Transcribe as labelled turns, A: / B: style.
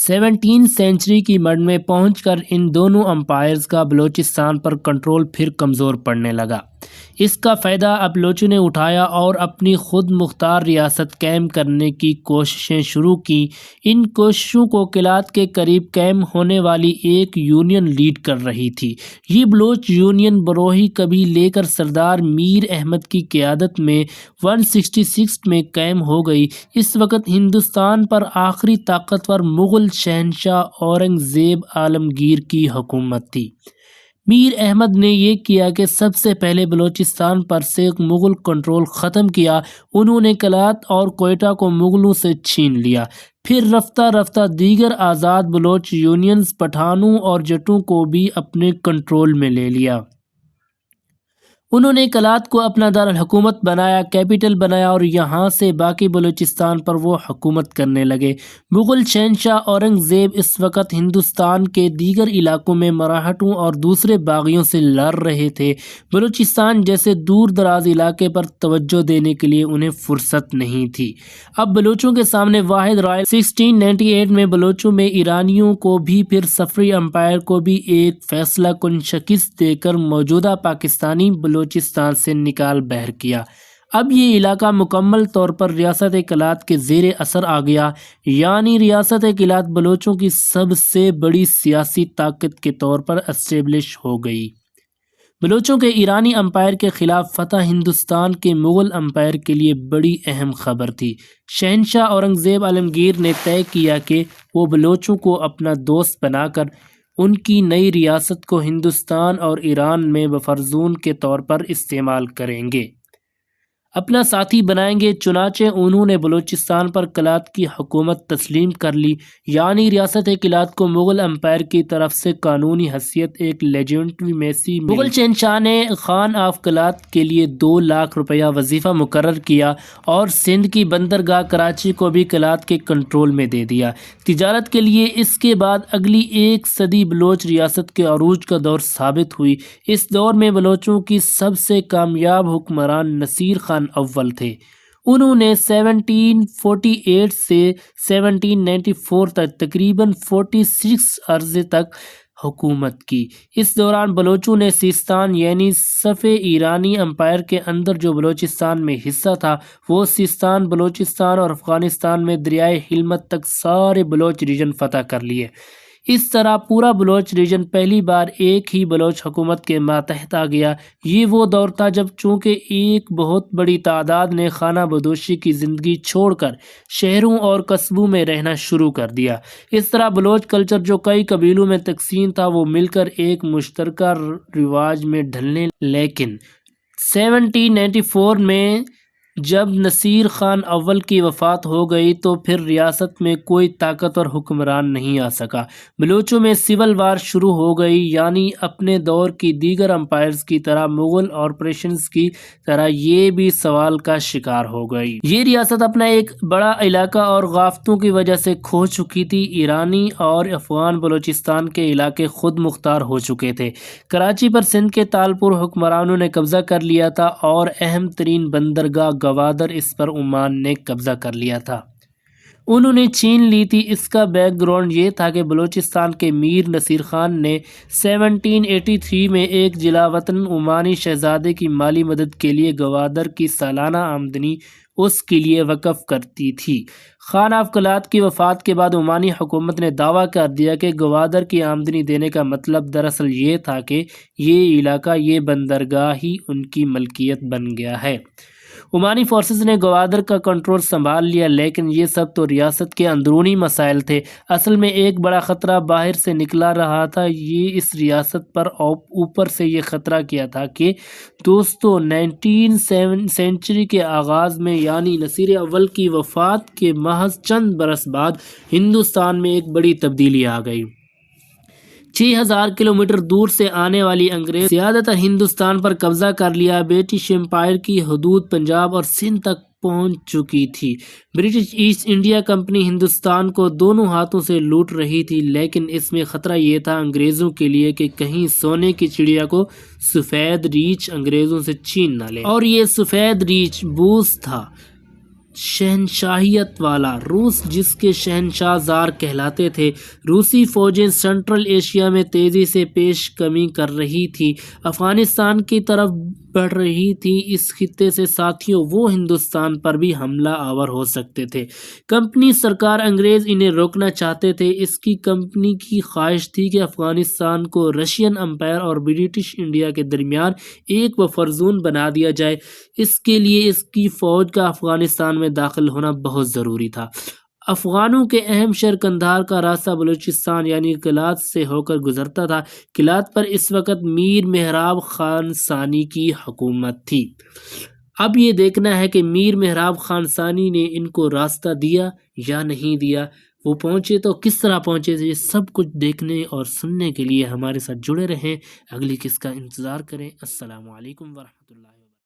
A: 17 century کی mid میں پہنچ کر ان دونوں امپائرز کا بلوچستان پر کنٹرول پھر کمزور پڑنے لگا۔ اس کا فائدہ اب بلوچوں نے اٹھایا اور اپنی خود مختار ریاست قائم کرنے کی کوششیں شروع کیں۔ ان کوششوں کو کلات کے قریب قائم ہونے والی ایک یونین لیڈ کر رہی تھی۔ یہ بلوچ یونین بروہی کبھی لے کر سردار میر احمد کی قیادت میں 166 میں قائم ہو گئی۔ اس وقت ہندوستان پر آخری طاقتور مغل شہنشاہ اورنگزیب عالمگیر کی حکومت تھی۔ میر احمد نے یہ کیا کہ سب سے پہلے بلوچستان پر سے مغل کنٹرول ختم کیا۔ انہوں نے کلات اور کوئٹہ کو مغلوں سے چھین لیا۔ پھر رفتہ رفتہ دیگر آزاد بلوچ یونینز پٹھانوں اور جٹوں کو بھی اپنے کنٹرول میں لے لیا۔ انہوں نے کلات کو اپنا دارالحکومت بنایا، کیپٹل بنایا اور یہاں سے باقی بلوچستان پر وہ حکومت کرنے لگے۔ مغل شہنشاہ اورنگزیب اس وقت ہندوستان کے دیگر علاقوں میں مراٹھوں اور دوسرے باغیوں سے لڑ رہے تھے۔ بلوچستان جیسے دور دراز علاقے پر توجہ دینے کے لیے انہیں فرصت نہیں تھی۔ اب بلوچوں کے سامنے واحد رائے 1698 میں بلوچوں میں ایرانیوں کو بھی پھر صفوی امپائر کو بھی ایک فیصلہ کن شکست دے کر موجودہ پاکستانی بلوچستان سے نکال بحر کیا۔ اب یہ علاقہ مکمل طور پر ریاست کلات کے زیر اثر آ گیا، یعنی ریاست کلات بلوچوں کی سب سے بڑی سیاسی طاقت کے طور پر اسٹیبلش ہو گئی۔ بلوچوں کے ایرانی امپائر کے خلاف فتح ہندوستان کے مغل امپائر کے لیے بڑی اہم خبر تھی۔ شہنشاہ اورنگزیب عالمگیر نے طے کیا کہ وہ بلوچوں کو اپنا دوست بنا کر ان کی نئی ریاست کو ہندوستان اور ایران میں بفرزون کے طور پر استعمال کریں گے، اپنا ساتھی بنائیں گے۔ چنانچہ انہوں نے بلوچستان پر کلات کی حکومت تسلیم کر لی، یعنی ریاست کلات کو مغل امپائر کی طرف سے قانونی حیثیت ایک لیجیٹمیسی ملی۔ مغل شہنشاہ نے خان آف کلات کے لیے 2 لاکھ روپیہ وظیفہ مقرر کیا اور سندھ کی بندرگاہ کراچی کو بھی کلات کے کنٹرول میں دے دیا۔ تجارت کے لیے اس کے بعد اگلی 1 صدی بلوچ ریاست کے عروج کا دور ثابت ہوئی۔ اس دور میں بلوچوں کی سب سے کامیاب حکمران نصیر خان اول تھے۔ انہوں نے 1748 سے 1794 تک تقریباً 46 عرصے تک حکومت کی۔ اس دوران بلوچوں نے سیستان یعنی صفوی ایرانی امپائر کے اندر جو بلوچستان میں حصہ تھا وہ سیستان، بلوچستان اور افغانستان میں دریائے ہلمند تک سارے بلوچ ریجن فتح کر لیے۔ اس طرح پورا بلوچ ریجن پہلی بار ایک ہی بلوچ حکومت کے ماتحت آ گیا۔ یہ وہ دور تھا جب چونکہ ایک بہت بڑی تعداد نے خانہ بدوشی کی زندگی چھوڑ کر شہروں اور قصبوں میں رہنا شروع کر دیا۔ اس طرح بلوچ کلچر جو کئی قبیلوں میں تقسیم تھا وہ مل کر ایک مشترکہ رواج میں ڈھلنے، لیکن 1794 میں جب نصیر خان اول کی وفات ہو گئی تو پھر ریاست میں کوئی طاقتور حکمران نہیں آ سکا۔ بلوچوں میں سول وار شروع ہو گئی، یعنی اپنے دور کی دیگر امپائرز کی طرح مغل اور پرشینز کی طرح یہ بھی سوال کا شکار ہو گئی۔ یہ ریاست اپنا ایک بڑا علاقہ اور غافتوں کی وجہ سے کھو چکی تھی۔ ایرانی اور افغان بلوچستان کے علاقے خود مختار ہو چکے تھے۔ کراچی پر سندھ کے تالپور حکمرانوں نے قبضہ کر لیا تھا اور اہم ترین بندرگاہ گوادر اس پر عمان نے قبضہ کر لیا تھا۔ انہوں نے چھین لی تھی۔ اس کا بیک گراؤنڈ یہ تھا کہ بلوچستان کے میر نصیر خان نے 1783 میں ایک جلا وطن عمانی شہزادے کی مالی مدد کے لیے گوادر کی سالانہ آمدنی اس کے لیے وقف کرتی تھی۔ خان آف کلات کی وفات کے بعد عمانی حکومت نے دعویٰ کر دیا کہ گوادر کی آمدنی دینے کا مطلب دراصل یہ تھا کہ یہ علاقہ، یہ بندرگاہ ہی ان کی ملکیت بن گیا ہے۔ عمانی فورسز نے گوادر کا کنٹرول سنبھال لیا، لیکن یہ سب تو ریاست کے اندرونی مسائل تھے۔ اصل میں ایک بڑا خطرہ باہر سے نکلا رہا تھا۔ یہ اس ریاست پر اوپر سے یہ خطرہ کیا تھا کہ دوستو 19 سینچری کے آغاز میں یعنی نصیر اول کی وفات کے محض چند برس بعد ہندوستان میں ایک بڑی تبدیلی آ گئی۔ 6000 کلومیٹر دور سے آنے والی انگریز زیادہ تر ہندوستان پر قبضہ کر لیا۔ برٹش امپائر کی حدود پنجاب اور سندھ تک پہنچ چکی تھی۔ British East India company Hindustan کو دونوں ہاتھوں سے لوٹ رہی تھی، لیکن اس میں خطرہ یہ تھا انگریزوں کے لیے کہ کہیں سونے کی چڑیا کو سفید ریچھ انگریزوں سے چھین نہ لے، اور یہ سفید ریچھ بوس تھا۔ شہنشاہیت والا روس جس کے شہنشاہ زار کہلاتے تھے۔ روسی فوجیں سنٹرل ایشیا میں تیزی سے پیش قدمی کر رہی تھی، افغانستان کی طرف بڑھ رہی تھی۔ اس خطے سے ساتھیوں وہ ہندوستان پر بھی حملہ آور ہو سکتے تھے۔ کمپنی سرکار انگریز انہیں روکنا چاہتے تھے۔ اس کی کمپنی کی خواہش تھی کہ افغانستان کو رشین امپائر اور برٹش انڈیا کے درمیان ایک بفر زون بنا دیا جائے۔ اس کے لیے اس کی فوج کا افغانستان میں داخل ہونا بہت ضروری تھا۔ افغانوں کے اہم شہر قندھار کا راستہ بلوچستان یعنی کلات سے ہو کر گزرتا تھا۔ کلات پر اس وقت میر محراب خان ثانی کی حکومت تھی۔ اب یہ دیکھنا ہے کہ میر محراب خان ثانی نے ان کو راستہ دیا یا نہیں دیا، وہ پہنچے تو کس طرح پہنچے۔ یہ سب کچھ دیکھنے اور سننے کے لیے ہمارے ساتھ جڑے رہیں، اگلی قسط کا انتظار کریں۔ السلام علیکم ورحمۃ اللہ۔